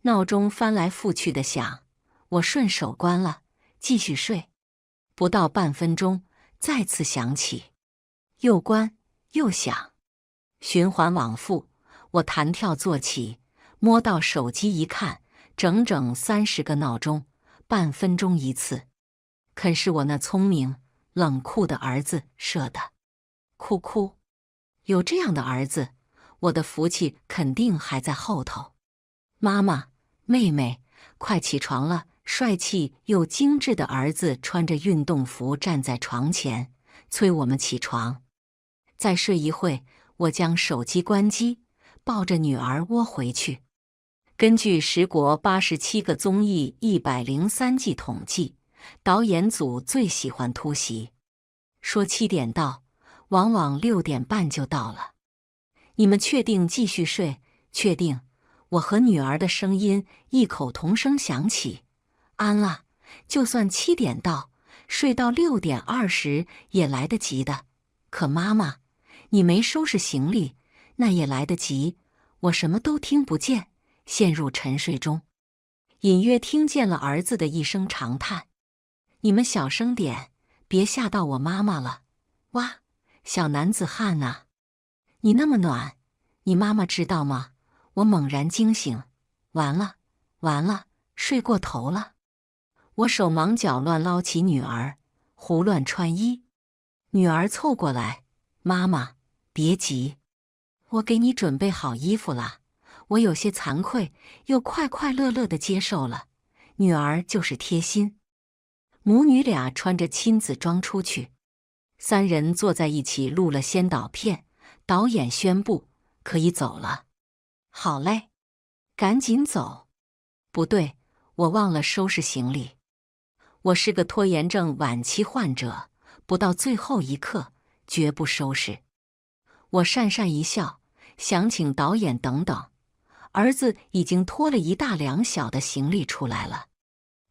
闹钟翻来覆去的响，我顺手关了，继续睡。不到半分钟，再次响起，又关又响，循环往复。我弹跳坐起，摸到手机一看，整整30个闹钟，半分钟一次。肯是我那聪明冷酷的儿子设的。哭哭，有这样的儿子，我的福气肯定还在后头。妈妈，妹妹，快起床了！帅气又精致的儿子穿着运动服站在床前，催我们起床。再睡一会，我将手机关机，抱着女儿窝回去。根据时国87个综艺103季统计，导演组最喜欢突袭，说7点到，往往6点半就到了。你们确定继续睡？确定。我和女儿的声音异口同声响起。安了，就算7点到，睡到6点20也来得及的。可妈妈，你没收拾行李，那也来得及。我什么都听不见，陷入沉睡中，隐约听见了儿子的一声长叹：“你们小声点，别吓到我妈妈了。”哇，小男子汉啊！你那么暖，你妈妈知道吗？我猛然惊醒，完了，完了，睡过头了。我手忙脚乱捞起女儿，胡乱穿衣。女儿凑过来：“妈妈，别急，我给你准备好衣服了。”我有些惭愧，又快快乐乐地接受了。女儿就是贴心。母女俩穿着亲子装出去，3人坐在一起录了先导片。导演宣布可以走了。好嘞，赶紧走。不对，我忘了收拾行李。我是个拖延症晚期患者，不到最后一刻绝不收拾。我讪讪一笑，想请导演等等。儿子已经拖了1大2小的行李出来了。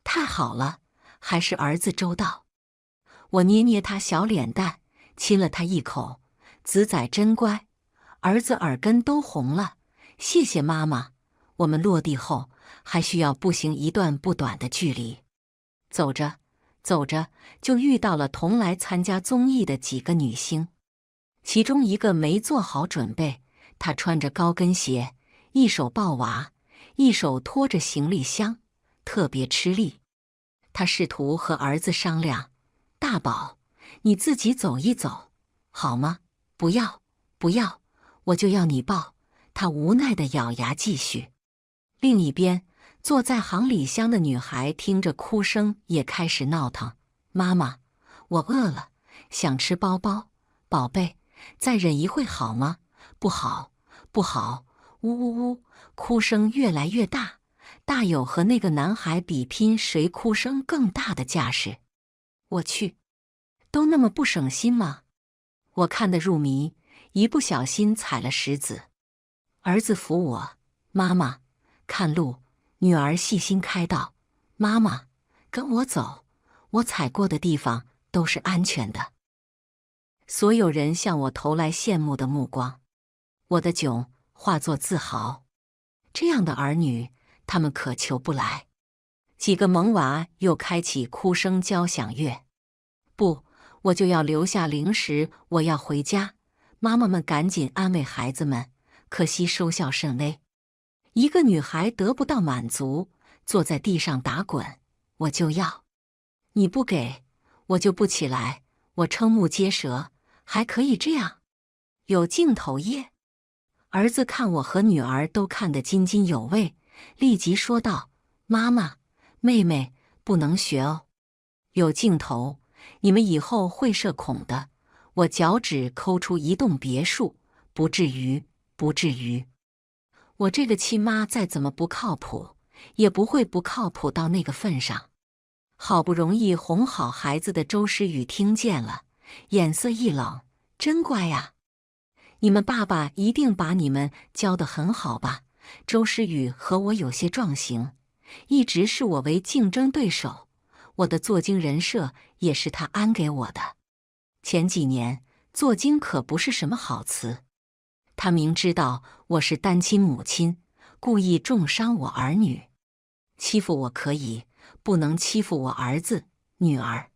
太好了，还是儿子周到。我捏捏他小脸蛋，亲了他一口。子仔真乖，儿子耳根都红了。谢谢妈妈。我们落地后还需要步行一段不短的距离。走着走着，就遇到了同来参加综艺的几个女星，其中一个没做好准备，她穿着高跟鞋，一手抱娃，一手拖着行李箱，特别吃力。她试图和儿子商量：“大宝，你自己走一走，好吗？”“不要，不要，我就要你抱。”他无奈地咬牙继续。另一边，坐在行李箱的女孩听着哭声也开始闹腾：“妈妈，我饿了，想吃包包。宝贝，再忍一会好吗？”“不好，不好！”呜呜呜，哭声越来越大，大有和那个男孩比拼谁哭声更大的架势。我去，都那么不省心吗？我看得入迷，一不小心踩了石子。儿子扶我：“妈妈，看路。”女儿细心开道：“妈妈，跟我走，我踩过的地方都是安全的。”所有人向我投来羡慕的目光，我的窘化作自豪。这样的儿女，他们可求不来。几个萌娃又开起哭声交响乐。不，我就要留下零食，我要回家。妈妈们赶紧安慰孩子们，可惜收效甚微。一个女孩得不到满足，坐在地上打滚。我就要，你不给，我就不起来。我瞠目结舌，还可以这样？有镜头耶！儿子看我和女儿都看得津津有味，立即说道：“妈妈，妹妹不能学哦，有镜头。你们以后会社恐的。”我脚趾抠出一栋别墅，不至于，不至于。我这个亲妈再怎么不靠谱，也不会不靠谱到那个份上。好不容易哄好孩子的周诗雨听见了，眼色一冷：“真乖呀，你们爸爸一定把你们教得很好吧？”周诗雨和我有些撞型，一直视我为竞争对手。我的作精人设也是他安给我的。前几年，作精可不是什么好词。他明知道我是单亲母亲，故意重伤我儿女。欺负我可以，不能欺负我儿子、女儿。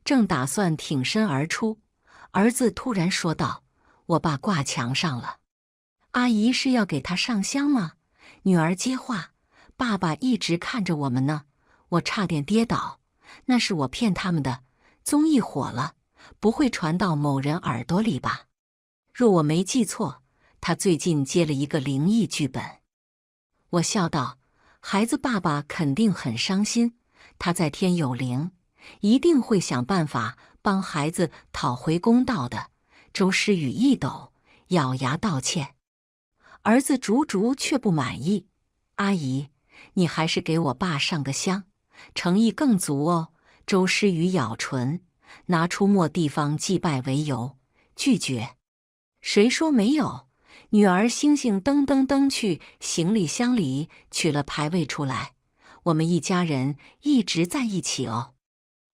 正打算挺身而出，儿子突然说道：“我爸挂墙上了。”阿姨是要给他上香吗？女儿接话：“爸爸一直看着我们呢。”我差点跌倒，那是我骗他们的。综艺火了，不会传到某人耳朵里吧？若我没记错，他最近接了一个灵异剧本。我笑道：“孩子爸爸肯定很伤心，他在天有灵，一定会想办法帮孩子讨回公道的。”周诗雨一抖，咬牙道歉。儿子竹竹却不满意：“阿姨，你还是给我爸上个香，诚意更足哦。”周诗雨咬唇，拿出没地方祭拜为由，拒绝。谁说没有？女儿星星噔噔噔去行李箱里取了牌位出来，我们一家人一直在一起哦。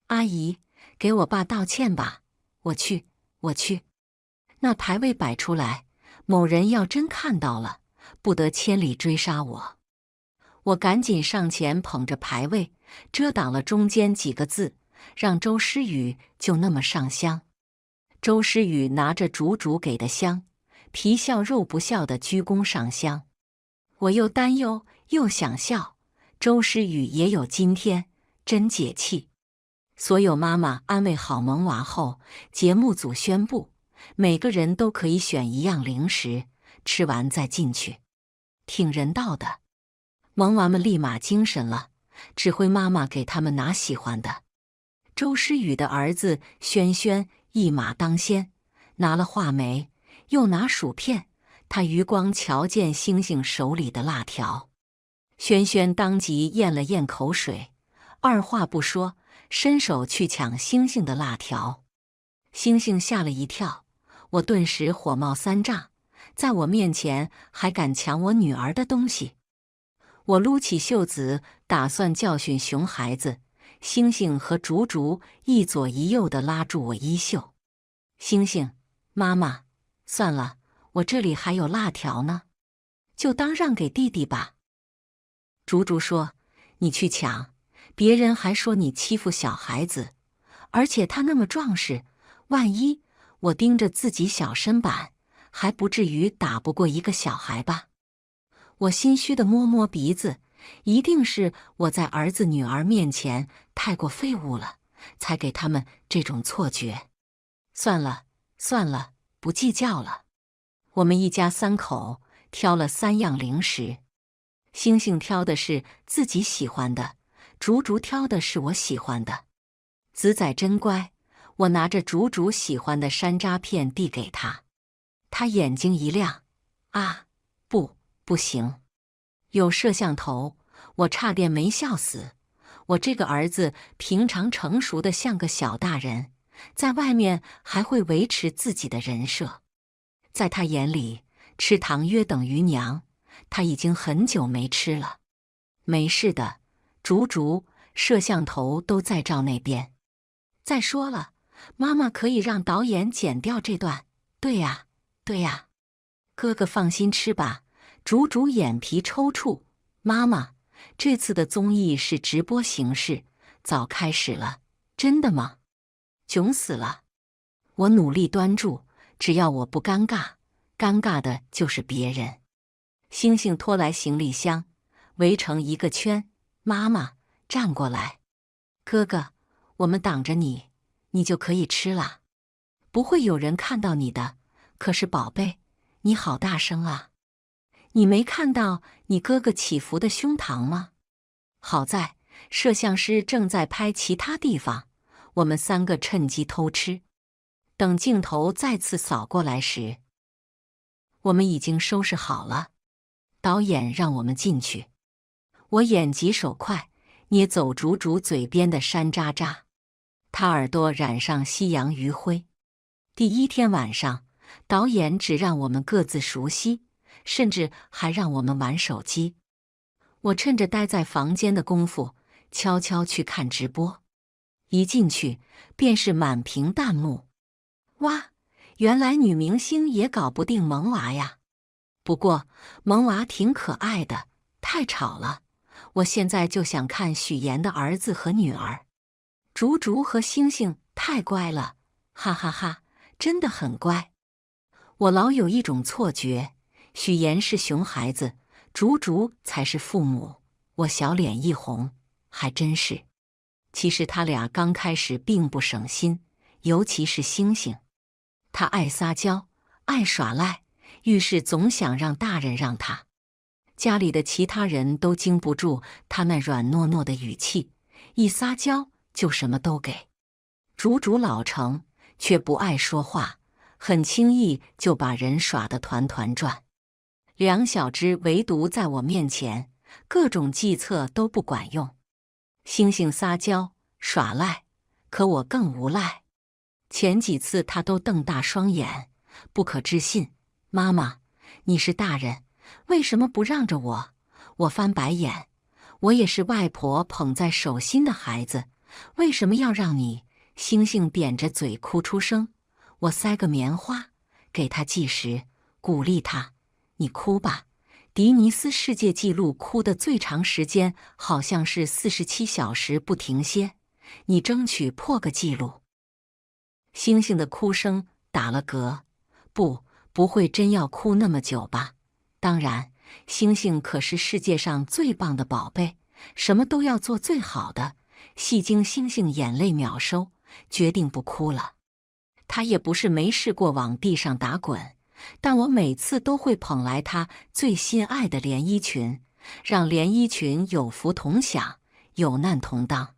阿姨，给我爸道歉吧。我去。那牌位摆出来，某人要真看到了，不得千里追杀我。我赶紧上前捧着牌位，遮挡了中间几个字，让周诗雨就那么上香。周诗雨拿着竹竹给的香，皮笑肉不笑地鞠躬上香。我又担忧又想笑，周诗雨也有今天，真解气。所有妈妈安慰好萌娃后，节目组宣布，每个人都可以选一样零食，吃完再进去，挺人道的。萌娃们立马精神了，指挥妈妈给他们拿喜欢的。周诗雨的儿子轩轩一马当先，拿了话梅，又拿薯片。他余光瞧见星星手里的辣条，轩轩当即咽了咽口水，二话不说，伸手去抢星星的辣条。星星吓了一跳，我顿时火冒三丈，在我面前还敢抢我女儿的东西。我撸起袖子，打算教训熊孩子。星星和竹竹一左一右地拉住我衣袖。星星，妈妈，算了，我这里还有辣条呢，就当让给弟弟吧。竹竹说：“你去抢，别人还说你欺负小孩子，而且他那么壮实，万一我盯着自己小身板，还不至于打不过一个小孩吧？”我心虚地摸摸鼻子，一定是我在儿子女儿面前太过废物了，才给他们这种错觉。算了，不计较了。我们一家三口挑了3样零食，星星挑的是自己喜欢的，竹竹挑的是我喜欢的。子仔真乖，我拿着竹竹喜欢的山楂片递给他，他眼睛一亮：“啊，不行！有摄像头！”我差点没笑死。我这个儿子平常成熟的像个小大人，在外面还会维持自己的人设。在他眼里，吃糖约等于娘，他已经很久没吃了。没事的，竹竹，摄像头都在照那边。再说了，妈妈可以让导演剪掉这段。对呀。哥哥放心吃吧。竹竹眼皮抽搐：“妈妈，这次的综艺是直播形式，早开始了，真的吗？”囧死了！我努力端住，只要我不尴尬，尴尬的就是别人。星星拖来行李箱，围成一个圈。妈妈，站过来。哥哥，我们挡着你，你就可以吃了。不会有人看到你的。可是宝贝，你好大声啊！你没看到你哥哥起伏的胸膛吗？好在摄像师正在拍其他地方，我们3个趁机偷吃。等镜头再次扫过来时，我们已经收拾好了。导演让我们进去，我眼疾手快，捏走竹竹嘴边的山楂渣，他耳朵染上夕阳余晖。第1天晚上，导演只让我们各自熟悉，甚至还让我们玩手机。我趁着待在房间的功夫，悄悄去看直播。一进去便是满屏弹幕。哇，原来女明星也搞不定萌娃呀！不过萌娃挺可爱的，太吵了。我现在就想看许岩的儿子和女儿。竹竹和星星太乖了，哈哈哈，真的很乖。我老有一种错觉，许岩是熊孩子，竹竹才是父母。我小脸一红，还真是。其实他俩刚开始并不省心，尤其是星星，他爱撒娇，爱耍赖，遇事总想让大人让他。家里的其他人都经不住他那软糯糯的语气，一撒娇就什么都给。竹竹老成，却不爱说话，很轻易就把人耍得团团转。两小只唯独在我面前，各种计策都不管用。星星撒娇耍赖，可我更无赖。前几次他都瞪大双眼，不可置信：“妈妈，你是大人，为什么不让着我？”我翻白眼：“我也是外婆捧在手心的孩子，为什么要让你？”星星扁着嘴哭出声。我塞个棉花给他计时，鼓励他：“你哭吧。”迪尼斯世界纪录哭的最长时间好像是47小时不停歇，你争取破个记录。星星的哭声打了嗝，不会真要哭那么久吧？当然，星星可是世界上最棒的宝贝，什么都要做最好的。戏精星星眼泪秒收，决定不哭了。他也不是没试过往地上打滚，但我每次都会捧来他最心爱的连衣裙，让连衣裙有福同享，有难同当。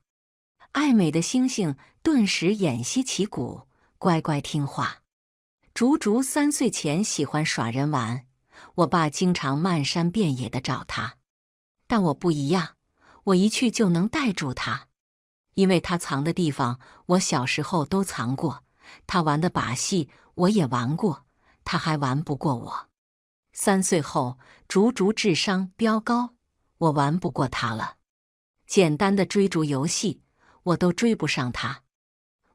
爱美的星星顿时偃息旗鼓，乖乖听话。竹竹3岁前喜欢耍人玩，我爸经常漫山遍野地找他，但我不一样，我一去就能带住他。因为他藏的地方，我小时候都藏过，他玩的把戏我也玩过，他还玩不过我。3岁后，竹竹智商飙高，我玩不过他了。简单的追逐游戏，我都追不上他。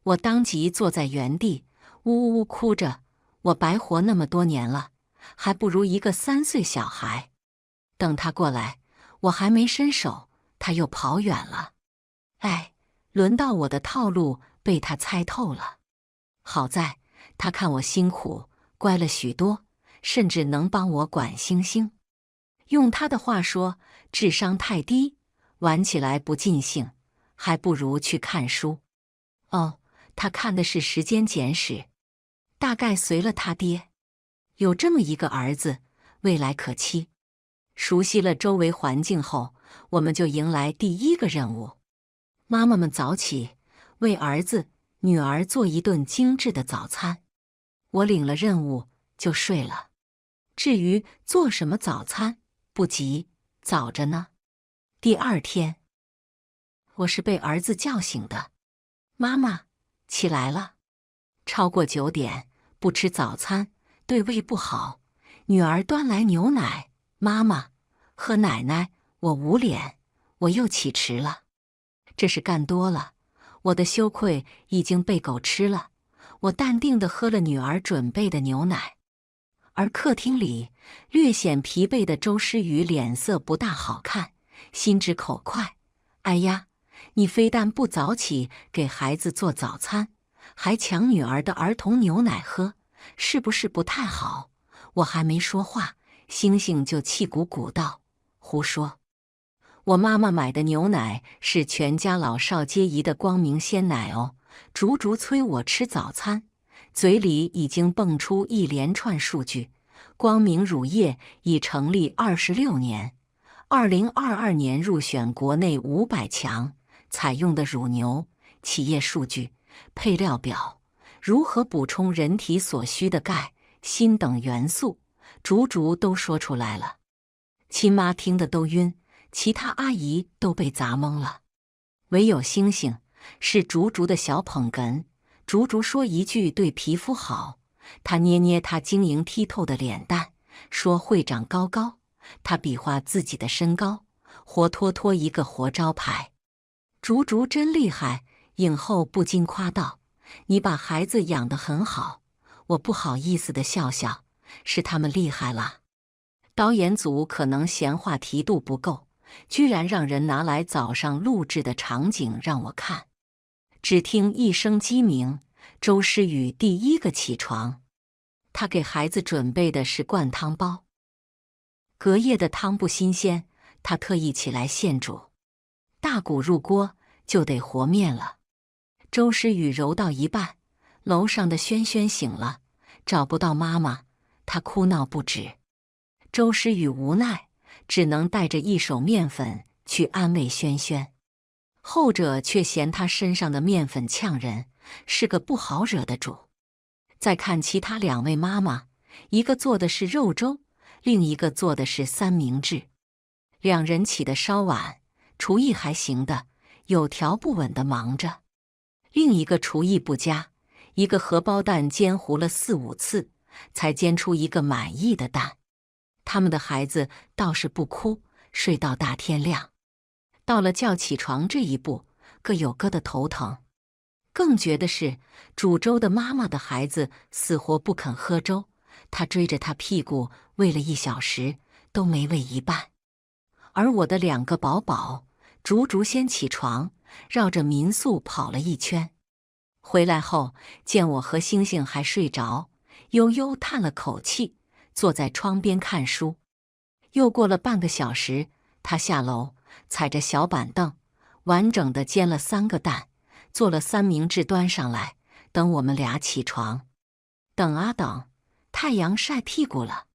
我当即坐在原地，呜呜哭着，我白活那么多年了，还不如一个3岁小孩。等他过来，我还没伸手，他又跑远了。哎，轮到我的套路被他猜透了。好在他看我辛苦，乖了许多，甚至能帮我管星星。用他的话说，智商太低，玩起来不尽兴，还不如去看书。哦，他看的是《时间简史》，大概随了他爹。有这么一个儿子，未来可期。熟悉了周围环境后，我们就迎来第一个任务。妈妈们早起，为儿子、女儿做一顿精致的早餐。我领了任务就睡了。至于做什么早餐，不急，早着呢。第2天，我是被儿子叫醒的。妈妈，起来了。超过9点，不吃早餐，对胃不好。女儿端来牛奶，妈妈，喝奶奶。我捂脸，我又起迟了。这是干多了，我的羞愧已经被狗吃了。我淡定地喝了女儿准备的牛奶。而客厅里，略显疲惫的周诗雨脸色不大好看，心直口快。哎呀，你非但不早起给孩子做早餐，还抢女儿的儿童牛奶喝，是不是不太好？我还没说话，星星就气鼓鼓道：“胡说！我妈妈买的牛奶是全家老少皆宜的光明鲜奶哦。”竹竹催我吃早餐，嘴里已经蹦出一连串数据。光明乳业已成立26年，2022年入选国内500强，采用的乳牛、企业数据、配料表，如何补充人体所需的钙、锌等元素，竹竹都说出来了。亲妈听得都晕，其他阿姨都被砸懵了，唯有星星是竹竹的小捧哏。竹竹说一句对皮肤好，他捏捏他晶莹剔透的脸蛋，说会长高高，他比划自己的身高，活脱脱一个活招牌。竹竹真厉害，影后不禁夸道：“你把孩子养得很好。”我不好意思地笑笑，是他们厉害了。导演组可能嫌话题度不够，居然让人拿来早上录制的场景让我看。只听一声鸡鸣，周诗雨第一个起床。他给孩子准备的是灌汤包。隔夜的汤不新鲜，他特意起来现煮。大骨入锅就得和面了。周诗雨揉到一半，楼上的轩轩醒了，找不到妈妈，他哭闹不止。周诗雨无奈，只能带着一手面粉去安慰轩轩。后者却嫌他身上的面粉呛人，是个不好惹的主。再看其他两位妈妈，一个做的是肉粥，另一个做的是三明治。两人起得稍晚，厨艺还行的有条不紊地忙着，另一个厨艺不佳，一个荷包蛋煎糊了4、5次，才煎出一个满意的蛋。他们的孩子倒是不哭，睡到大天亮。到了叫起床这一步，各有各的头疼。更绝的是，煮粥的妈妈的孩子死活不肯喝粥，她追着他屁股喂了1小时，都没喂一半。而我的2个宝宝，竹竹先起床，绕着民宿跑了一圈。回来后见我和星星还睡着，悠悠叹了口气，坐在窗边看书。又过了半个小时，他下楼，踩着小板凳，完整的煎了3个蛋，做了三明治端上来，等我们俩起床。等啊等，太阳晒屁股了。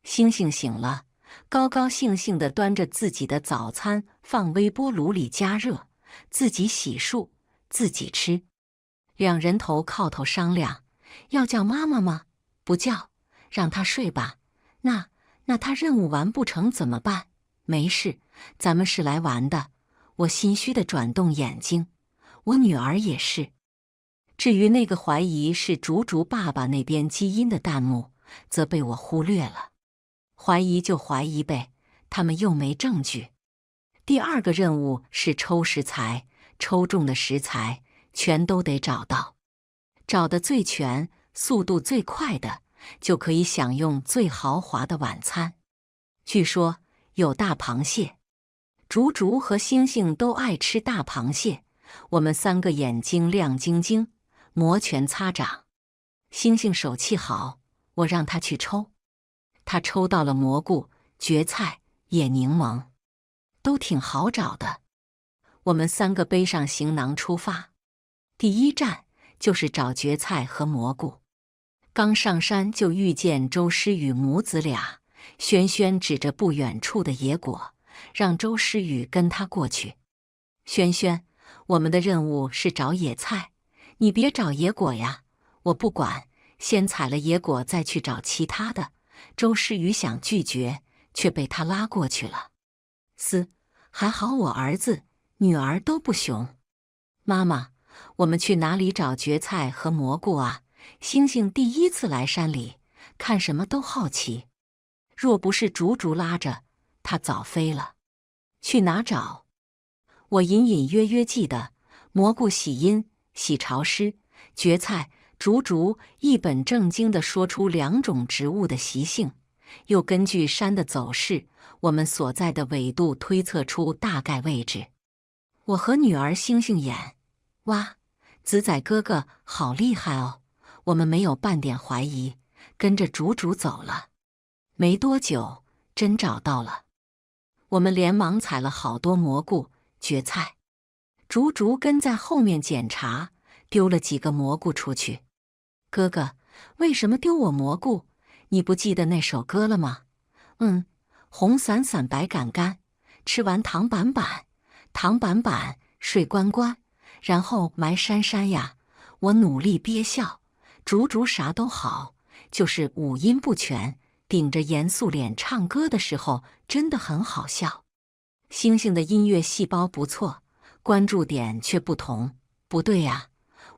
星星醒了，高高兴兴地端着自己的早餐放微波炉里加热，自己洗漱，自己吃。两人头靠头商量，要叫妈妈吗？不叫，让她睡吧。那她任务完不成怎么办？没事，咱们是来玩的。我心虚地转动眼睛，我女儿也是。至于那个怀疑是竹竹爸爸那边基因的弹幕，则被我忽略了。怀疑就怀疑呗，他们又没证据。第2个任务是抽食材，抽中的食材全都得找到，找得最全、速度最快的，就可以享用最豪华的晚餐。据说有大螃蟹，竹竹和星星都爱吃大螃蟹，我们3个眼睛亮晶晶，摩拳擦掌。星星手气好，我让他去抽。他抽到了蘑菇、蕨菜、野柠檬，都挺好找的。我们3个背上行囊出发，第1站就是找蕨菜和蘑菇。刚上山就遇见周诗雨母子俩，轩轩指着不远处的野果，让周诗雨跟他过去。轩轩，我们的任务是找野菜，你别找野果呀。我不管，先采了野果再去找其他的。周诗雨想拒绝，却被他拉过去了。还好我儿子、女儿都不熊。妈妈，我们去哪里找蕨菜和蘑菇啊？星星第1次来山里，看什么都好奇。若不是竹竹拉着，他早飞了。去哪找？我隐隐约约记得，蘑菇喜阴、喜潮湿，蕨菜、竹竹一本正经地说出2种植物的习性，又根据山的走势，我们所在的纬度推测出大概位置。我和女儿星星眼，哇，子仔哥哥好厉害哦！我们没有半点怀疑，跟着竹竹走了。没多久，真找到了。我们连忙采了好多蘑菇、蕨菜，竹竹跟在后面检查，丢了几个蘑菇出去。哥哥，为什么丢我蘑菇？你不记得那首歌了吗？红伞伞白杆杆，吃完糖板板，糖板板睡关关，然后埋山山呀。我努力憋笑，竹竹啥都好，就是五音不全，顶着严肃脸唱歌的时候真的很好笑。星星的音乐细胞不错，关注点却不同。不对呀，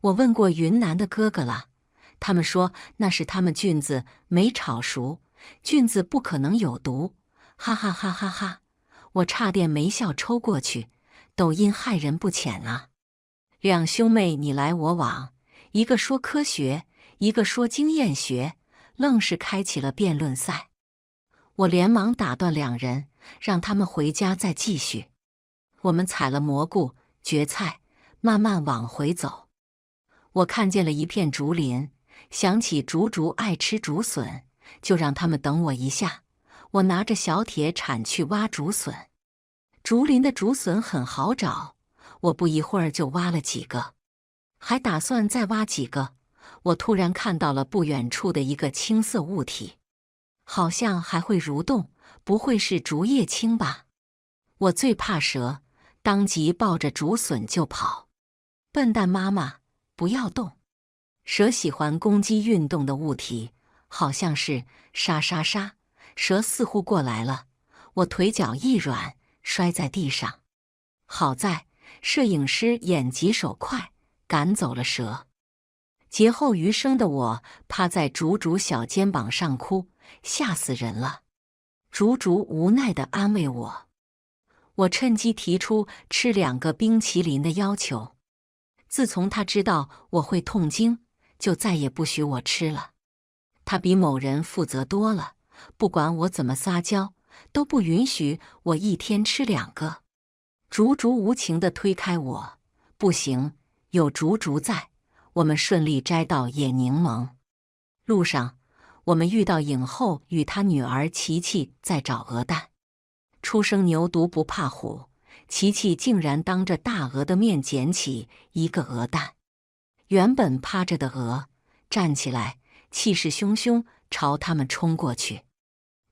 我问过云南的哥哥了，他们说那是他们菌子没炒熟，菌子不可能有毒。哈哈哈哈哈！我差点没笑抽过去。抖音害人不浅啊！两兄妹你来我往，一个说科学，一个说经验学，愣是开启了辩论赛。我连忙打断两人，让他们回家再继续。我们采了蘑菇、蕨菜，慢慢往回走。我看见了一片竹林，想起竹竹爱吃竹笋，就让他们等我一下。我拿着小铁铲去挖竹笋。竹林的竹笋很好找，我不一会儿就挖了几个，还打算再挖几个。我突然看到了不远处的一个青色物体，好像还会蠕动，不会是竹叶青吧？我最怕蛇，当即抱着竹笋就跑。笨蛋妈妈，不要动！蛇喜欢攻击运动的物体，好像是沙沙沙，蛇似乎过来了。我腿脚一软，摔在地上。好在摄影师眼疾手快，赶走了蛇。劫后余生的我趴在竹竹小肩膀上哭，吓死人了。竹竹无奈地安慰我。我趁机提出吃2个冰淇淋的要求。自从他知道我会痛经，就再也不许我吃了。他比某人负责多了，不管我怎么撒娇，都不允许我一天吃2个。竹竹无情地推开我，不行，有竹竹在。我们顺利摘到野柠檬。路上，我们遇到影后与她女儿琪琪在找鹅蛋。初生牛犊不怕虎，琪琪竟然当着大鹅的面捡起一个鹅蛋。原本趴着的鹅站起来，气势汹汹朝他们冲过去。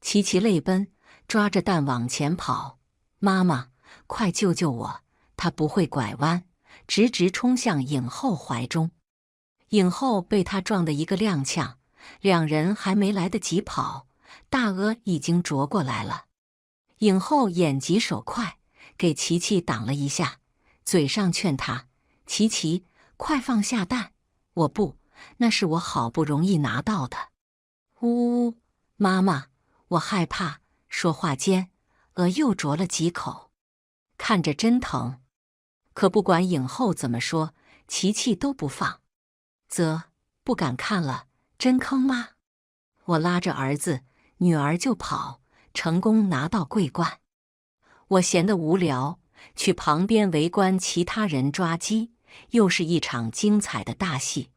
琪琪泪奔，抓着蛋往前跑。妈妈，快救救我！他不会拐弯，直直冲向影后怀中。影后被他撞得一个踉跄，两人还没来得及跑，大鹅已经啄过来了。影后眼疾手快，给琪琪挡了一下，嘴上劝他：琪琪，快放下蛋！我不，那是我好不容易拿到的。呜呜，妈妈，我害怕。说话间，鹅又啄了几口，看着真疼。可不管影后怎么说，琪琪都不放。不敢看了，真坑妈！我拉着儿子、女儿就跑，成功拿到桂冠。我闲得无聊，去旁边围观其他人抓鸡，又是一场精彩的大戏。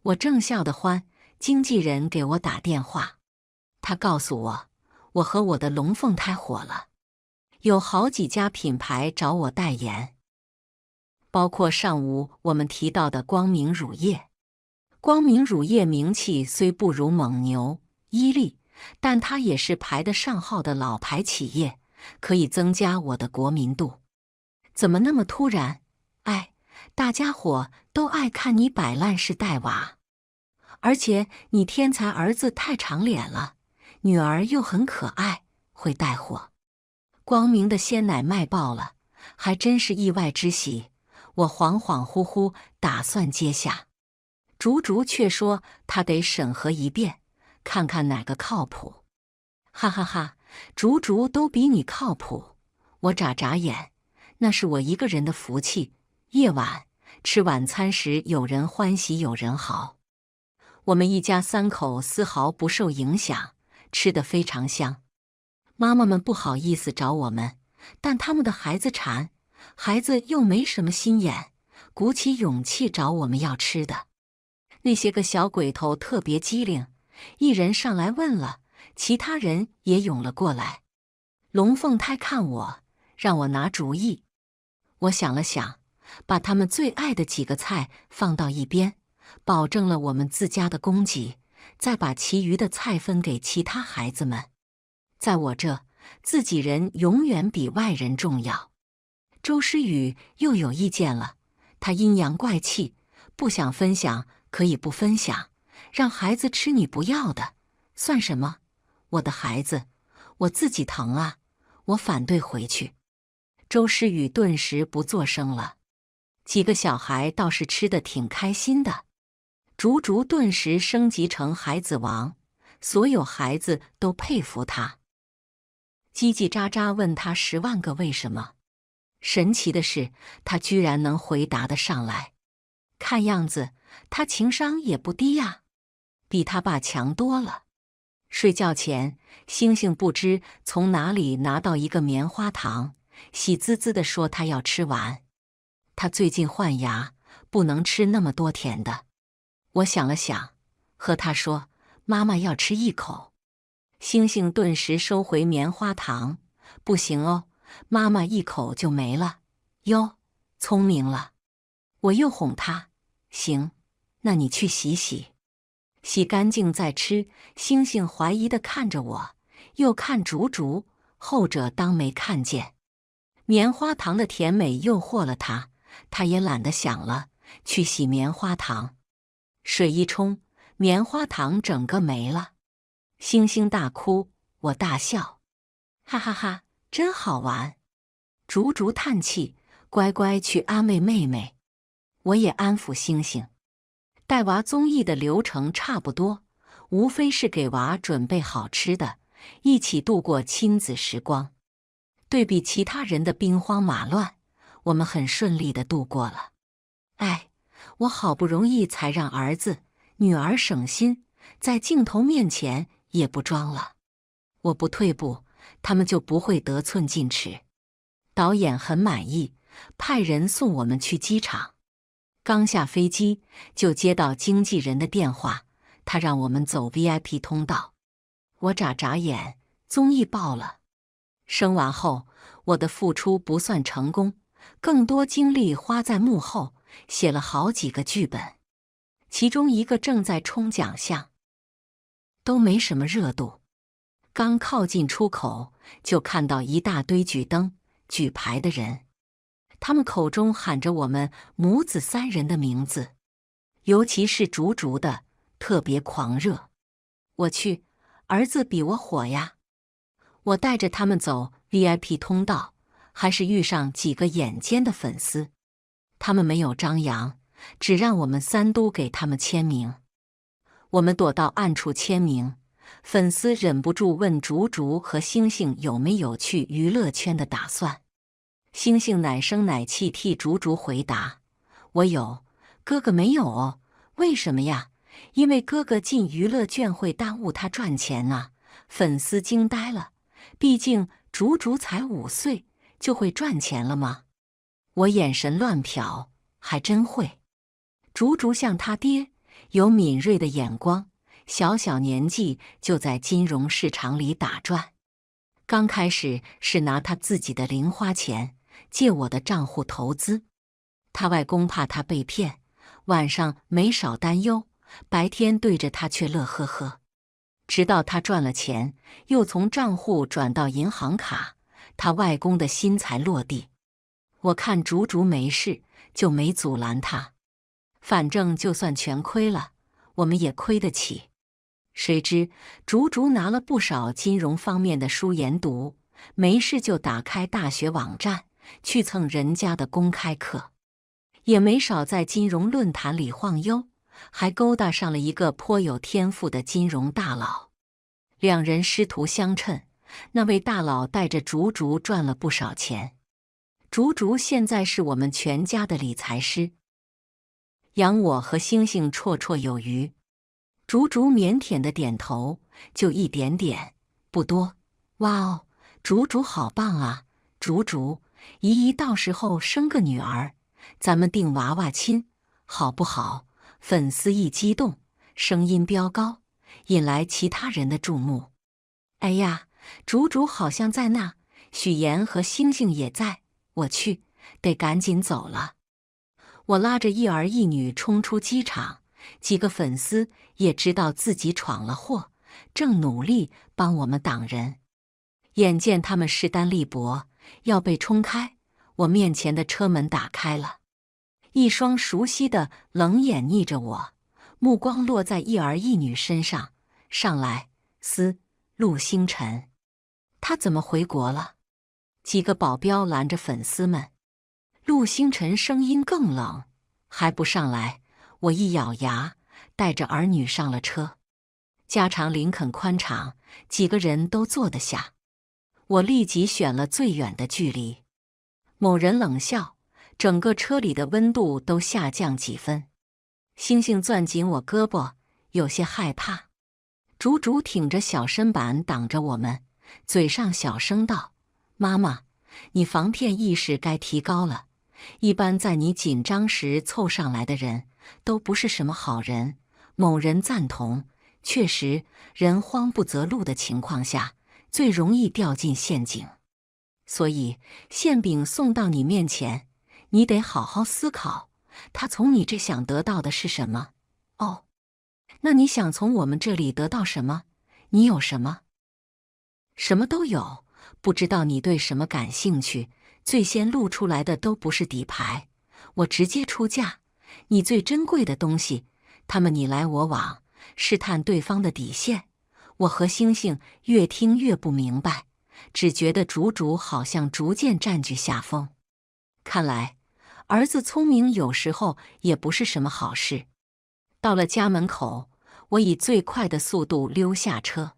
我正笑得欢，经纪人给我打电话，他告诉我，我和我的龙凤胎火了，有好几家品牌找我代言，包括上午我们提到的光明乳业。光明乳业名气虽不如蒙牛、伊利，但它也是排得上号的老牌企业，可以增加我的国民度。怎么那么突然？大家伙都爱看你摆烂式带娃，而且你天才儿子太长脸了，女儿又很可爱，会带货。光明的鲜奶卖爆了，还真是意外之喜。我恍恍惚惚打算接下，竹竹却说他得审核一遍，看看哪个靠谱。哈哈哈，竹竹都比你靠谱。我眨眨眼，那是我一个人的福气。夜晚吃晚餐时，有人欢喜有人嚎。我们一家3口丝毫不受影响，吃得非常香。妈妈们不好意思找我们，但他们的孩子馋，孩子又没什么心眼，鼓起勇气找我们要吃的。那些个小鬼头特别机灵，一人上来问了，其他人也涌了过来。龙凤胎看我，让我拿主意。我想了想，把他们最爱的几个菜放到一边，保证了我们自家的供给，再把其余的菜分给其他孩子们。在我这，自己人永远比外人重要。周诗雨又有意见了，他阴阳怪气，不想分享可以不分享，让孩子吃你不要的，算什么？我的孩子，我自己疼啊！我反对回去。周诗雨顿时不作声了。几个小孩倒是吃得挺开心的。竹竹顿时升级成孩子王，所有孩子都佩服他。叽叽喳喳问他10万个为什么，神奇的是，他居然能回答得上来。看样子他情商也不低呀，比他爸强多了。睡觉前，星星不知从哪里拿到一个棉花糖，喜滋滋地说他要吃完。他最近换牙，不能吃那么多甜的。我想了想，和他说：“妈妈要吃一口。”星星顿时收回棉花糖：“不行哦，妈妈一口就没了。”哟，聪明了。我又哄他：“行，那你去洗洗。”洗干净再吃。星星怀疑地看着我，又看竹竹，后者当没看见。棉花糖的甜美诱惑了他，他也懒得想了，去洗棉花糖。水一冲，棉花糖整个没了。星星大哭，我大笑，哈哈哈，真好玩。竹竹叹气，乖乖去安慰妹妹。我也安抚星星。带娃综艺的流程差不多，无非是给娃准备好吃的，一起度过亲子时光。对比其他人的兵荒马乱，我们很顺利地度过了。哎，我好不容易才让儿子、女儿省心，在镜头面前也不装了。我不退步，他们就不会得寸进尺。导演很满意，派人送我们去机场。刚下飞机就接到经纪人的电话，他让我们走 VIP 通道。我眨眨眼，综艺爆了。生完后，我的付出不算成功，更多精力花在幕后，写了好几个剧本，其中一个正在冲奖项，都没什么热度。刚靠近出口，就看到一大堆举灯、举牌的人。他们口中喊着我们母子三人的名字，尤其是竹竹的，特别狂热。我去，儿子比我火呀！我带着他们走 VIP 通道，还是遇上几个眼尖的粉丝。他们没有张扬，只让我们三都给他们签名。我们躲到暗处签名，粉丝忍不住问竹竹和星星有没有去娱乐圈的打算。星星奶声奶气替竹竹回答：“我有，哥哥没有哦。为什么呀？因为哥哥进娱乐圈会耽误他赚钱啊。”粉丝惊呆了，毕竟竹竹才5岁，就会赚钱了吗？我眼神乱瞟，还真会。竹竹像他爹，有敏锐的眼光，小小年纪就在金融市场里打转。刚开始是拿他自己的零花钱借我的账户投资，他外公怕他被骗，晚上没少担忧，白天对着他却乐呵呵。直到他赚了钱，又从账户转到银行卡，他外公的心才落地。我看竹竹没事，就没阻拦他。反正就算全亏了，我们也亏得起。谁知竹竹拿了不少金融方面的书研读，没事就打开大学网站去蹭人家的公开课，也没少在金融论坛里晃悠，还勾搭上了一个颇有天赋的金融大佬。两人师徒相称，那位大佬带着竹竹赚了不少钱。竹竹现在是我们全家的理财师，养我和星星绰绰有余。竹竹腼腆的点头，就一点点，不多。哇哦，竹竹好棒啊！竹竹，姨姨到时候生个女儿，咱们定娃娃亲，好不好？粉丝一激动，声音飙高，引来其他人的注目。哎呀，竹竹好像在那，许岩和星星也在。我去，得赶紧走了。我拉着一儿一女冲出机场。几个粉丝也知道自己闯了祸，正努力帮我们挡人。眼见他们势单力薄，要被冲开，我面前的车门打开了，一双熟悉的冷眼睨着我，目光落在一儿一女身上。上来，陆星辰，他怎么回国了？几个保镖拦着粉丝们。陆星辰声音更冷，还不上来？我一咬牙，带着儿女上了车。加长林肯宽敞，几个人都坐得下。我立即选了最远的距离。某人冷笑，整个车里的温度都下降几分。星星攥紧我胳膊，有些害怕。竹竹挺着小身板挡着我们，嘴上小声道：“妈妈，你防骗意识该提高了。一般在你紧张时凑上来的人，都不是什么好人。”某人赞同，确实，人慌不择路的情况下，最容易掉进陷阱。所以，馅饼送到你面前，你得好好思考，他从你这想得到的是什么？哦，那你想从我们这里得到什么？你有什么？什么都有，不知道你对什么感兴趣。最先露出来的都不是底牌，我直接出价。你最珍贵的东西，他们你来我往，试探对方的底线。我和星星越听越不明白，只觉得竹竹好像逐渐占据下风。看来，儿子聪明有时候也不是什么好事。到了家门口，我以最快的速度溜下车。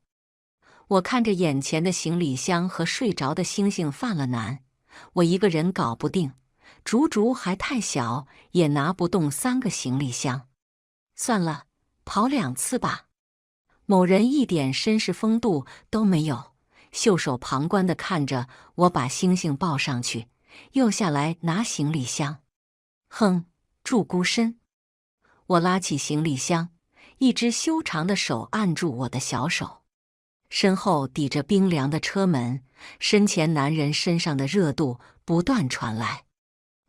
我看着眼前的行李箱和睡着的星星犯了难，我一个人搞不定，竹竹还太小，也拿不动3个行李箱。算了，跑2次吧。某人一点绅士风度都没有，袖手旁观地看着我把星星抱上去，又下来拿行李箱。哼，祝孤身。我拉起行李箱，一只修长的手按住我的小手。身后抵着冰凉的车门，身前男人身上的热度不断传来，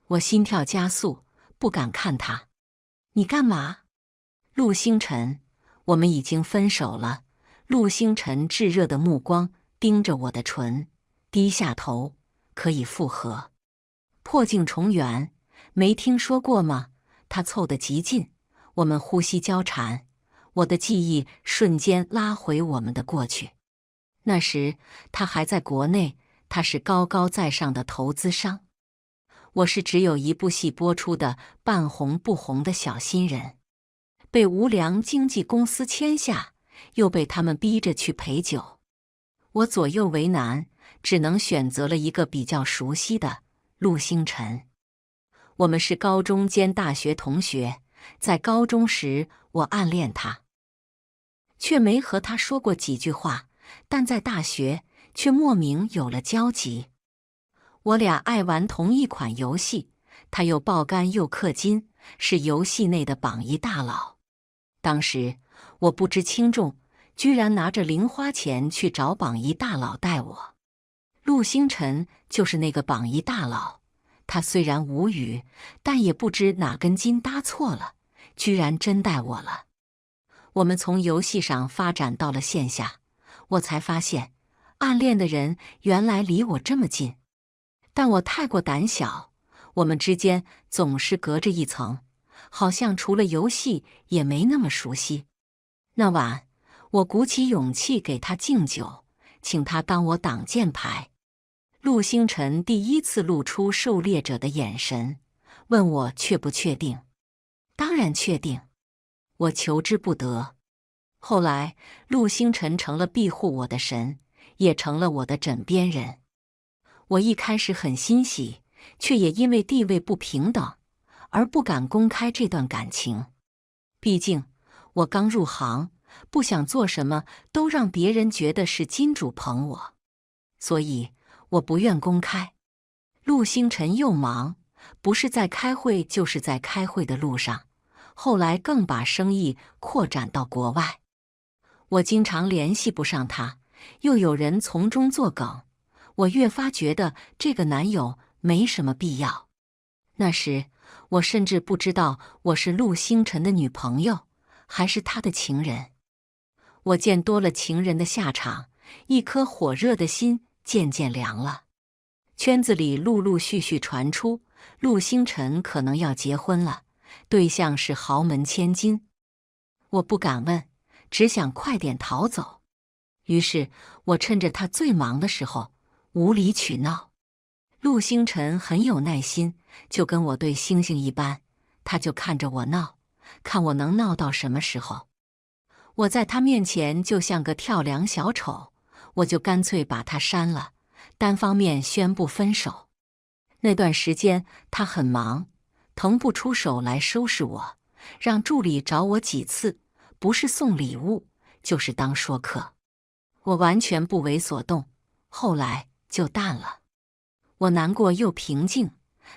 我心跳加速，不敢看他。你干嘛？陆星辰，我们已经分手了。陆星辰炙热的目光盯着我的唇，低下头，可以复合。破镜重圆，没听说过吗？他凑得极近，我们呼吸交缠。我的记忆瞬间拉回我们的过去。那时他还在国内，他是高高在上的投资商，我是只有一部戏播出的半红不红的小新人，被无良经纪公司签下，又被他们逼着去陪酒。我左右为难，只能选择了一个比较熟悉的陆星辰。我们是高中兼大学同学，在高中时我暗恋他，却没和他说过几句话，但在大学却莫名有了交集。我俩爱玩同一款游戏，他又爆肝又氪金，是游戏内的榜一大佬。当时我不知轻重，居然拿着零花钱去找榜一大佬带我。陆星辰就是那个榜一大佬，他虽然无语，但也不知哪根筋搭错了，居然真带我了。我们从游戏上发展到了线下，我才发现，暗恋的人原来离我这么近。但我太过胆小，我们之间总是隔着一层，好像除了游戏也没那么熟悉。那晚，我鼓起勇气给他敬酒，请他当我挡箭牌。陆星辰第一次露出狩猎者的眼神，问我确不确定。当然确定，我求之不得。后来，陆星辰成了庇护我的神，也成了我的枕边人。我一开始很欣喜，却也因为地位不平等而不敢公开这段感情。毕竟我刚入行，不想做什么都让别人觉得是金主捧我，所以我不愿公开。陆星辰又忙，不是在开会就是在开会的路上，后来更把生意扩展到国外。我经常联系不上他，又有人从中作梗，我越发觉得这个男友没什么必要。那时我甚至不知道我是陆星辰的女朋友，还是他的情人。我见多了情人的下场，一颗火热的心渐渐凉了。圈子里陆陆续续传出，陆星辰可能要结婚了，对象是豪门千金。我不敢问，只想快点逃走。于是我趁着他最忙的时候，无理取闹。陆星辰很有耐心，就跟我对星星一般，他就看着我闹，看我能闹到什么时候。我在他面前就像个跳梁小丑，我就干脆把他删了，单方面宣布分手。那段时间他很忙，腾不出手来收拾我，让助理找我几次，不是送礼物，就是当说客。我完全不为所动，后来就淡了。我难过又平静，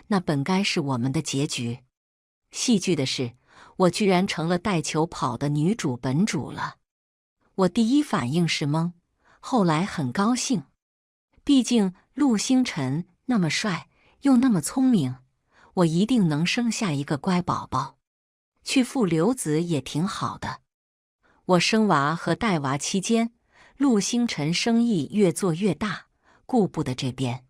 那本该是我们的结局。戏剧的是，我居然成了带球跑的女主本主了。我第一反应是懵，后来很高兴。毕竟陆星辰那么帅，又那么聪明，我一定能生下一个乖宝宝。去父留子也挺好的。我生娃和带娃期间，陆星辰生意越做越大，顾不得这边。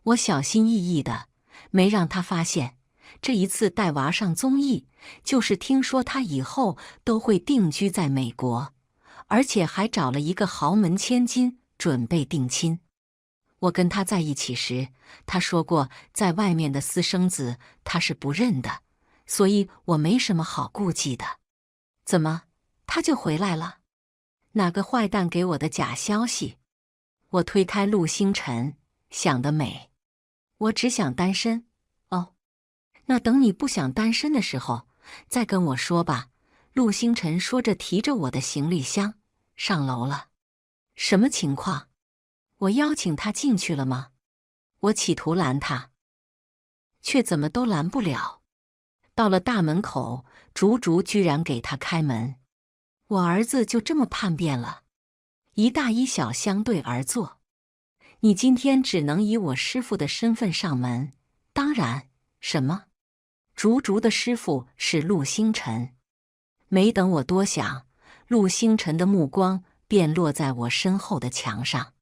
我小心翼翼的，没让他发现。这一次带娃上综艺，就是听说他以后都会定居在美国，而且还找了一个豪门千金准备定亲。我跟他在一起时，他说过在外面的私生子他是不认的，所以我没什么好顾忌的。怎么，他就回来了？哪个坏蛋给我的假消息？我推开陆星辰，想得美。我只想单身。哦，那等你不想单身的时候，再跟我说吧。陆星辰说着，提着我的行李箱上楼了。什么情况？我邀请他进去了吗？我企图拦他，却怎么都拦不了。到了大门口，竹竹居然给他开门。我儿子就这么叛变了，一大一小相对而坐。你今天只能以我师父的身份上门。当然，什么？竹竹的师父是陆星辰。没等我多想，陆星辰的目光便落在我身后的墙上。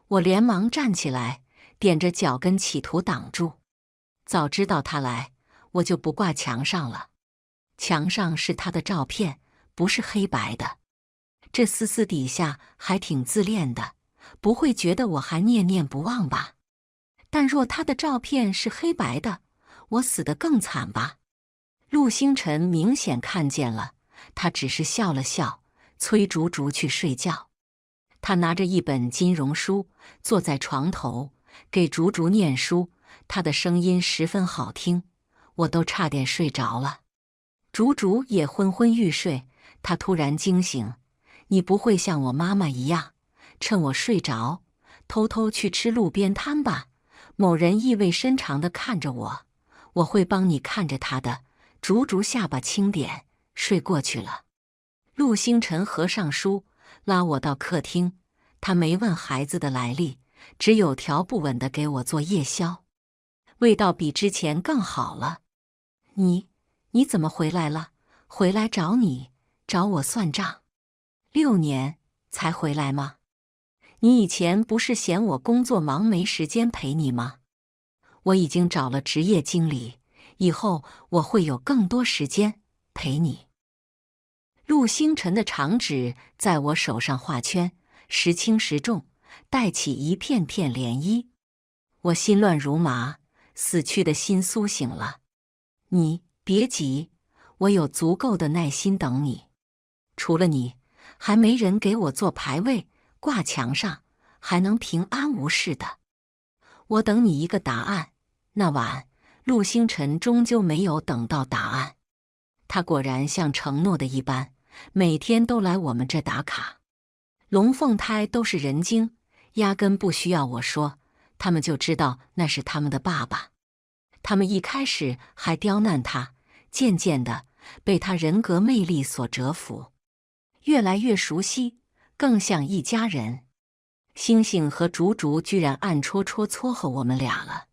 我连忙站起来，踮着脚跟企图挡住。早知道他来，我就不挂墙上了。墙上是他的照片，不是黑白的。这私底下还挺自恋的，不会觉得我还念念不忘吧？但若他的照片是黑白的，我死得更惨吧？陆星辰明显看见了，他只是笑了笑，催竹竹去睡觉。他拿着一本金融书，坐在床头，给竹竹念书。他的声音十分好听，我都差点睡着了。竹竹也昏昏欲睡，他突然惊醒：“你不会像我妈妈一样，趁我睡着，偷偷去吃路边摊吧？”某人意味深长地看着我：“我会帮你看着他的。”竹竹下巴轻点，睡过去了。陆星辰合上书，拉我到客厅。他没问孩子的来历，只有条不紊地给我做夜宵，味道比之前更好了。你怎么回来了？回来找你，找我算账。6年才回来吗？你以前不是嫌我工作忙没时间陪你吗？我已经找了职业经理，以后我会有更多时间陪你。陆星辰的长指在我手上画圈，时轻时重，带起一片片涟漪。我心乱如麻，死去的心苏醒了。你别急，我有足够的耐心等你。除了你，还没人给我做牌位，挂墙上，还能平安无事的。我等你一个答案。那晚，陆星辰终究没有等到答案。他果然像承诺的一般，每天都来我们这打卡。龙凤胎都是人精，压根不需要我说，他们就知道那是他们的爸爸。他们一开始还刁难他，渐渐的被他人格魅力所折服，越来越熟悉，更像一家人。星星和竹竹居然暗戳戳撮合我们俩了，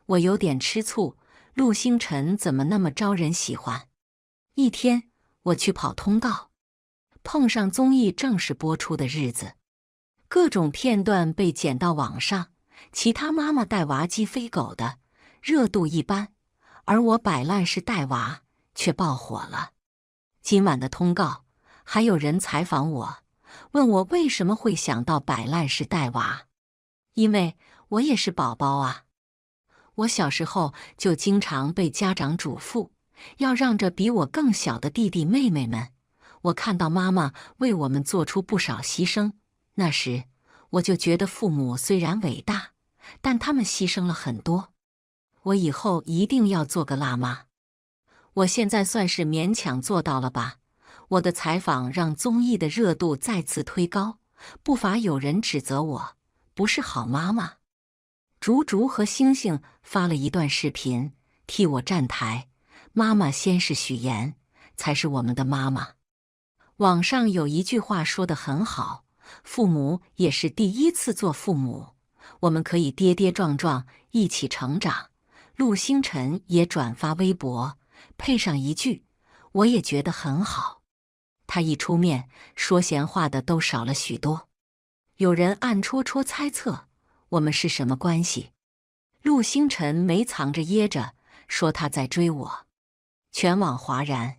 我有点吃醋。陆星辰怎么那么招人喜欢？一天，我去跑通告，碰上综艺正式播出的日子，各种片段被剪到网上，其他妈妈带娃鸡飞狗的，热度一般，而我摆烂式带娃却爆火了。今晚的通告，还有人采访我，问我为什么会想到摆烂式带娃，因为我也是宝宝啊。我小时候就经常被家长嘱咐，要让着比我更小的弟弟妹妹们。我看到妈妈为我们做出不少牺牲，那时我就觉得父母虽然伟大，但他们牺牲了很多。我以后一定要做个辣妈。我现在算是勉强做到了吧？我的采访让综艺的热度再次推高，不乏有人指责我不是好妈妈。竹竹和星星发了一段视频，替我站台。妈妈先是许言，才是我们的妈妈。网上有一句话说得很好，父母也是第一次做父母，我们可以跌跌撞撞一起成长。陆星辰也转发微博，配上一句，我也觉得很好。他一出面，说闲话的都少了许多。有人暗戳戳猜测我们是什么关系，陆星辰没藏着掖着，说他在追我，全网哗然。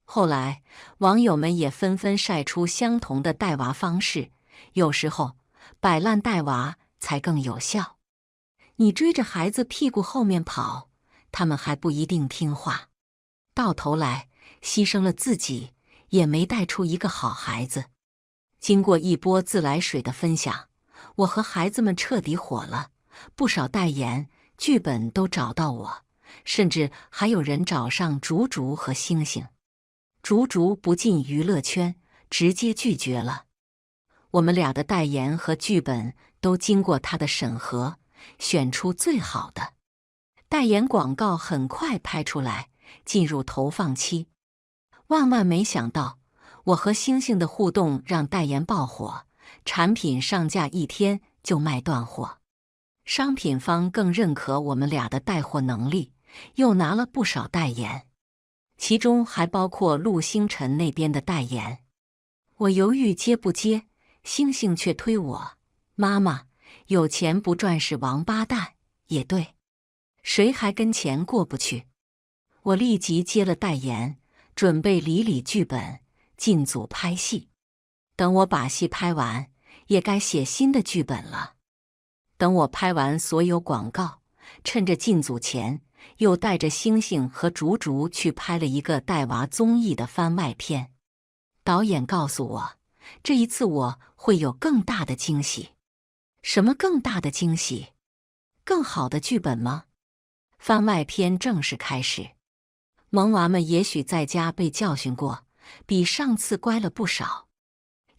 后来网友们也纷纷晒出相同的带娃方式，有时候摆烂带娃才更有效。你追着孩子屁股后面跑，他们还不一定听话，到头来牺牲了自己，也没带出一个好孩子。经过一波自来水的分享，我和孩子们彻底火了，不少代言、剧本都找到我，甚至还有人找上竹竹和星星。竹竹不进娱乐圈，直接拒绝了。我们俩的代言和剧本都经过他的审核，选出最好的。代言广告很快拍出来，进入投放期。万万没想到，我和星星的互动让代言爆火，产品上架1天就卖断货。商品方更认可我们俩的带货能力，又拿了不少代言，其中还包括陆星辰那边的代言。我犹豫接不接，星星却推我，妈妈，有钱不赚是王八蛋，也对，谁还跟钱过不去？我立即接了代言，准备理理剧本，进组拍戏。等我把戏拍完，也该写新的剧本了。等我拍完所有广告，趁着进组前，又带着星星和竹竹去拍了一个带娃综艺的番外篇。导演告诉我，这一次我会有更大的惊喜。什么更大的惊喜？更好的剧本吗？番外篇正式开始。萌娃们也许在家被教训过，比上次乖了不少。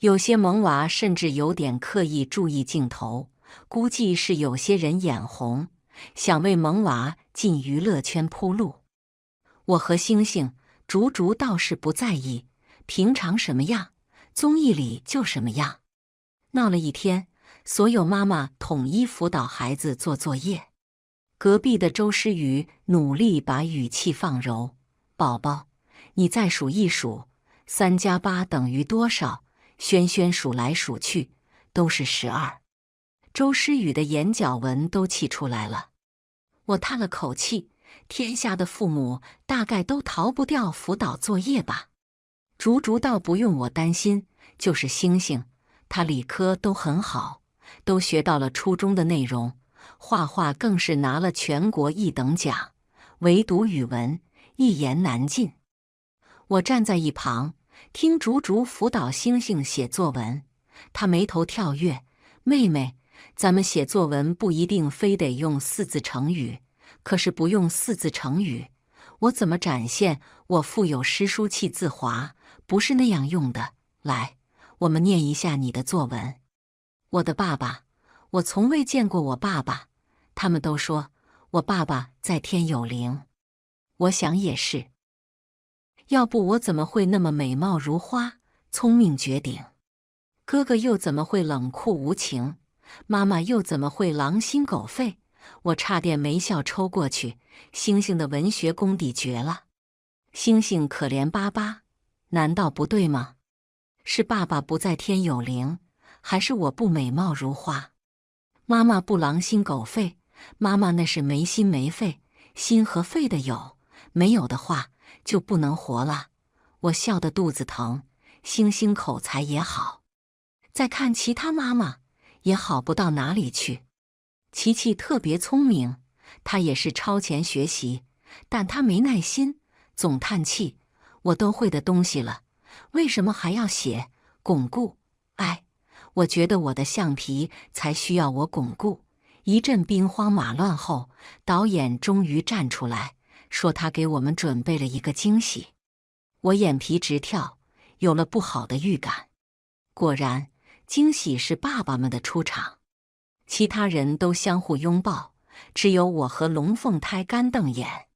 有些萌娃甚至有点刻意注意镜头，估计是有些人眼红，想为萌娃进娱乐圈铺路。我和星星、竹竹倒是不在意，平常什么样，综艺里就什么样。闹了一天，所有妈妈统一辅导孩子做作业。隔壁的周诗雨努力把语气放柔，宝宝，你再数一数，3+8等于多少？轩轩数来数去，都是12。周诗雨的眼角纹都气出来了。我叹了口气，天下的父母大概都逃不掉辅导作业吧。竹竹倒不用我担心，就是星星，他理科都很好，都学到了初中的内容，画画更是拿了全国1等奖，唯独语文一言难尽。我站在一旁，听竹竹辅导星星写作文，他眉头跳跃，妹妹，咱们写作文不一定非得用4字成语，可是不用4字成语，我怎么展现我富有诗书气自华？不是那样用的。来，我们念一下你的作文。我的爸爸，我从未见过我爸爸，他们都说我爸爸在天有灵。我想也是，要不我怎么会那么美貌如花，聪明绝顶？哥哥又怎么会冷酷无情？妈妈又怎么会狼心狗肺？我差点没笑抽过去。星星的文学功底绝了。星星可怜巴巴，难道不对吗？是爸爸不在天有灵，还是我不美貌如花？妈妈不狼心狗肺，妈妈那是没心没肺，心和肺的有，没有的话就不能活了。我笑得肚子疼。星星口才也好，再看其他妈妈也好不到哪里去。琪琪特别聪明，她也是超前学习，但她没耐心，总叹气。我都会的东西了，为什么还要写巩固？哎，我觉得我的橡皮才需要我巩固。一阵兵荒马乱后，导演终于站出来，说他给我们准备了一个惊喜。我眼皮直跳，有了不好的预感。果然，惊喜是爸爸们的出场，其他人都相互拥抱，只有我和龙凤胎干瞪眼。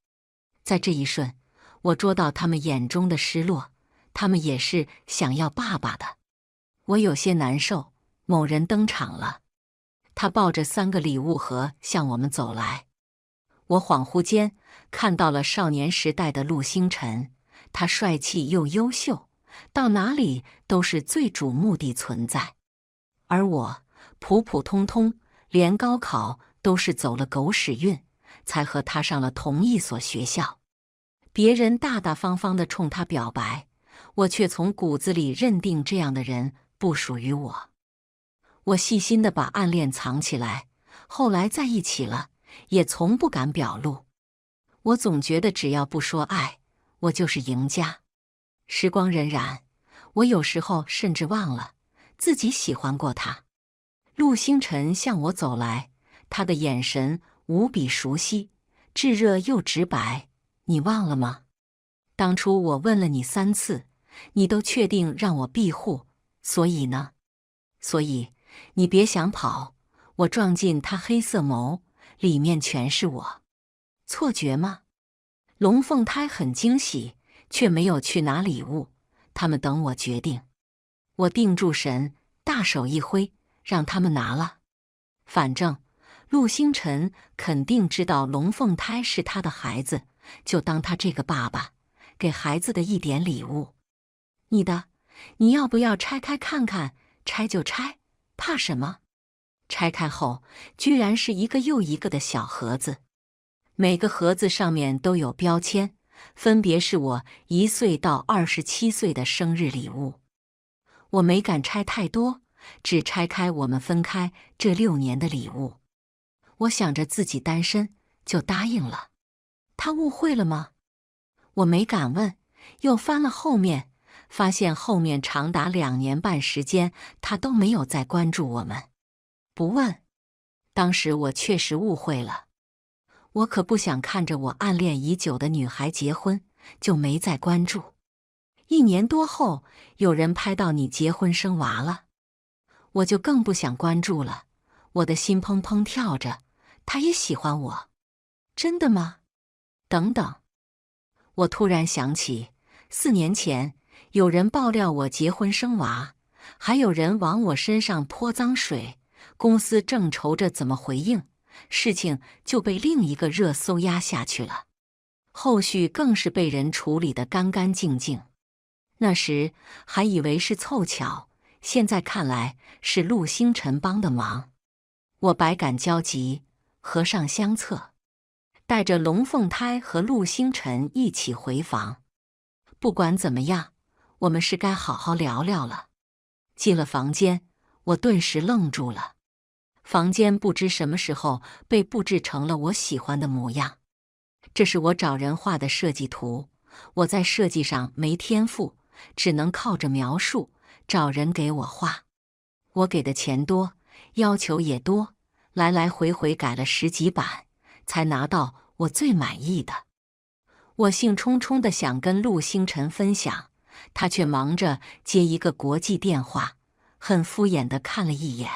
在这一瞬，我捉到他们眼中的失落，他们也是想要爸爸的。我有些难受。某人登场了，他抱着3个礼物盒向我们走来。我恍惚间看到了少年时代的陆星辰，他帅气又优秀，到哪里都是最瞩目的存在。而我普普通通，连高考都是走了狗屎运，才和他上了同一所学校。别人大大方方地冲他表白，我却从骨子里认定这样的人不属于我。我细心地把暗恋藏起来，后来在一起了，也从不敢表露。我总觉得只要不说爱，我就是赢家。时光荏苒，我有时候甚至忘了自己喜欢过他。陆星辰向我走来，他的眼神无比熟悉，炙热又直白。你忘了吗？当初我问了你3次，你都确定让我庇护，所以呢？所以你别想跑。我撞进他黑色眸，里面全是我。错觉吗？龙凤胎很惊喜，却没有去拿礼物，他们等我决定。我定住神，大手一挥，让他们拿了。反正陆星辰肯定知道龙凤胎是他的孩子，就当他这个爸爸给孩子的一点礼物。你要不要拆开看看？拆就拆，怕什么？拆开后，居然是一个又一个的小盒子，每个盒子上面都有标签，分别是我1岁到27岁的生日礼物。我没敢拆太多，只拆开我们分开这6年的礼物。我想着自己单身，就答应了。他误会了吗？我没敢问，又翻了后面，发现后面长达2年半时间，他都没有再关注我们。不问，当时我确实误会了。我可不想看着我暗恋已久的女孩结婚，就没再关注。1年多后，有人拍到你结婚生娃了，我就更不想关注了。我的心砰砰跳着，他也喜欢我，真的吗？等等，我突然想起4年前有人爆料我结婚生娃，还有人往我身上泼脏水，公司正愁着怎么回应，事情就被另一个热搜压下去了，后续更是被人处理得干干净净。那时还以为是凑巧，现在看来是陆星辰帮的忙。我百感交集，合上相册，带着龙凤胎和陆星辰一起回房。不管怎么样，我们是该好好聊聊了。进了房间，我顿时愣住了。房间不知什么时候被布置成了我喜欢的模样。这是我找人画的设计图，我在设计上没天赋，只能靠着描述，找人给我画。我给的钱多，要求也多，来来回回改了10几版，才拿到我最满意的。我兴冲冲地想跟陆星辰分享，他却忙着接一个国际电话，很敷衍地看了一眼。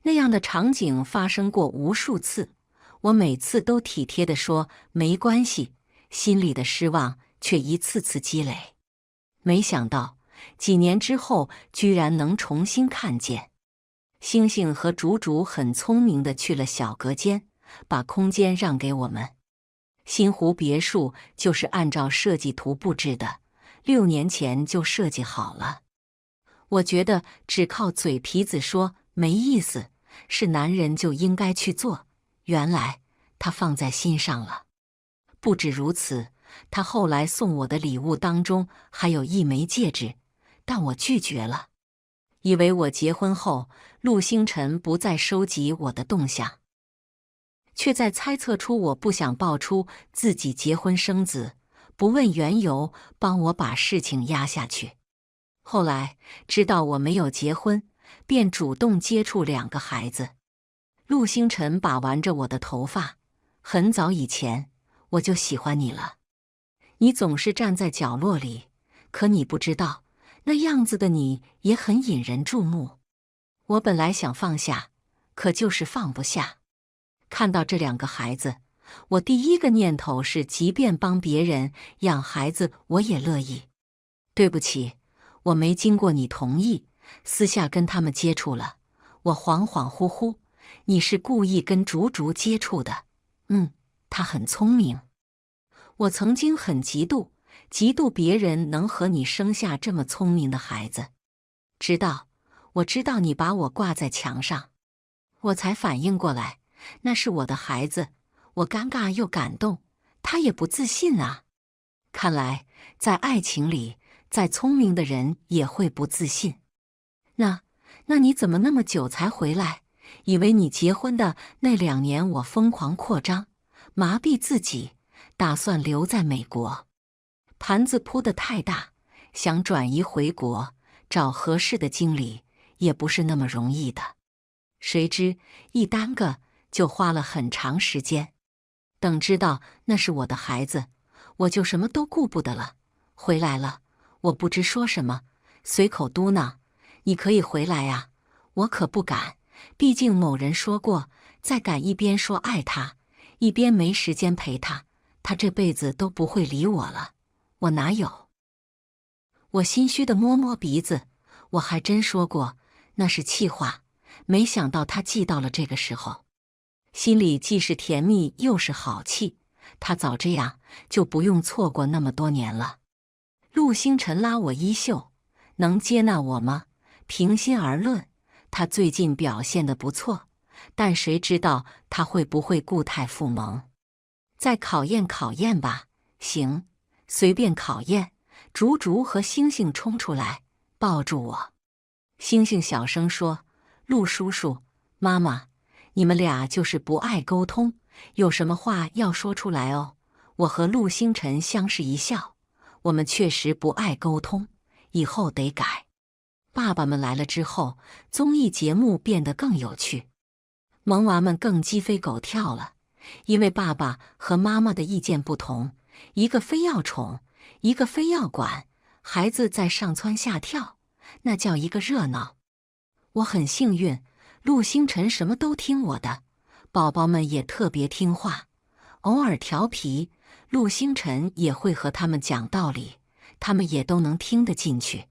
那样的场景发生过无数次，我每次都体贴地说没关系，心里的失望却一次次积累。没想到几年之后居然能重新看见。星星和竹竹很聪明地去了小隔间，把空间让给我们。新湖别墅就是按照设计图布置的，6年前就设计好了。我觉得只靠嘴皮子说没意思，是男人就应该去做，原来他放在心上了。不止如此，他后来送我的礼物当中还有1枚戒指，但我拒绝了，以为我结婚后陆星辰不再收集我的动向，却在猜测出我不想爆出自己结婚生子，不问缘由帮我把事情压下去。后来知道我没有结婚，便主动接触2个孩子。陆星辰把玩着我的头发，很早以前我就喜欢你了。你总是站在角落里，可你不知道，那样子的你也很引人注目。我本来想放下，可就是放不下。看到这2个孩子，我第一个念头是，即便帮别人养孩子，我也乐意。对不起，我没经过你同意，私下跟他们接触了。我恍恍惚惚，你是故意跟竹竹接触的。他很聪明。我曾经很嫉妒别人能和你生下这么聪明的孩子。我知道你把我挂在墙上，我才反应过来，那是我的孩子。我尴尬又感动，他也不自信啊。看来在爱情里，再聪明的人也会不自信。那你怎么那么久才回来？以为你结婚的那2年我疯狂扩张，麻痹自己，打算留在美国。盘子铺得太大，想转移回国，找合适的经理也不是那么容易的。谁知一耽搁就花了很长时间。等知道那是我的孩子，我就什么都顾不得了。回来了，我不知说什么，随口嘟囔：“你可以回来呀。”我可不敢，毕竟某人说过，再敢一边说爱他，一边没时间陪他，他这辈子都不会理我了。我哪有？我心虚地摸摸鼻子，我还真说过，那是气话，没想到他记到了这个时候。心里既是甜蜜又是好气，他早这样就不用错过那么多年了。陆星辰拉我衣袖：“能接纳我吗？”平心而论，他最近表现得不错，但谁知道他会不会故态复萌？再考验考验吧。行，随便考验。竹竹和星星冲出来，抱住我。星星小声说：“陆叔叔，妈妈，你们俩就是不爱沟通，有什么话要说出来哦。”我和陆星辰相视一笑，我们确实不爱沟通，以后得改。爸爸们来了之后，综艺节目变得更有趣，萌娃们更鸡飞狗跳了，因为爸爸和妈妈的意见不同，一个非要宠，一个非要管，孩子在上蹿下跳，那叫一个热闹。我很幸运，陆星辰什么都听我的，宝宝们也特别听话，偶尔调皮，陆星辰也会和他们讲道理，他们也都能听得进去。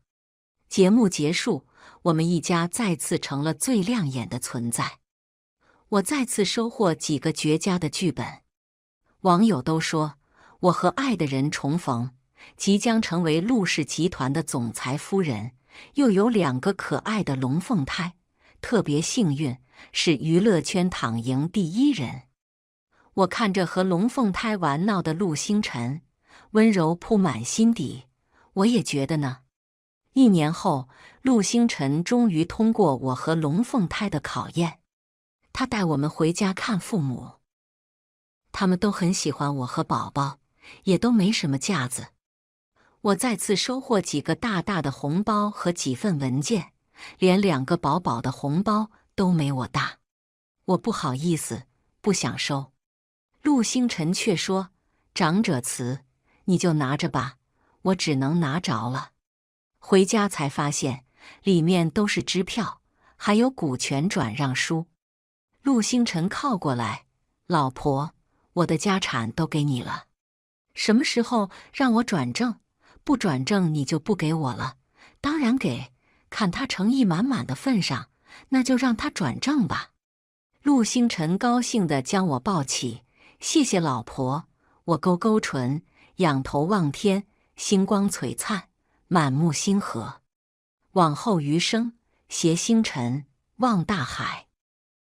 节目结束，我们一家再次成了最亮眼的存在。我再次收获几个绝佳的剧本。网友都说，我和爱的人重逢，即将成为陆氏集团的总裁夫人，又有2个可爱的龙凤胎，特别幸运，是娱乐圈躺赢第1人。我看着和龙凤胎玩闹的陆星辰，温柔铺满心底。我也觉得呢。1年后，陆星辰终于通过我和龙凤胎的考验，他带我们回家看父母。他们都很喜欢我和宝宝，也都没什么架子。我再次收获几个大大的红包和几份文件，连2个饱饱的红包都没我大。我不好意思，不想收。陆星辰却说：“长者慈，你就拿着吧。”我只能拿着了。回家才发现，里面都是支票，还有股权转让书。陆星辰靠过来：“老婆，我的家产都给你了，什么时候让我转正？不转正你就不给我了。”当然给，看他诚意满满的份上，那就让他转正吧。陆星辰高兴地将我抱起：“谢谢老婆。”我勾勾唇，仰头望天，星光璀璨，满目星河。往后余生，携星辰望大海。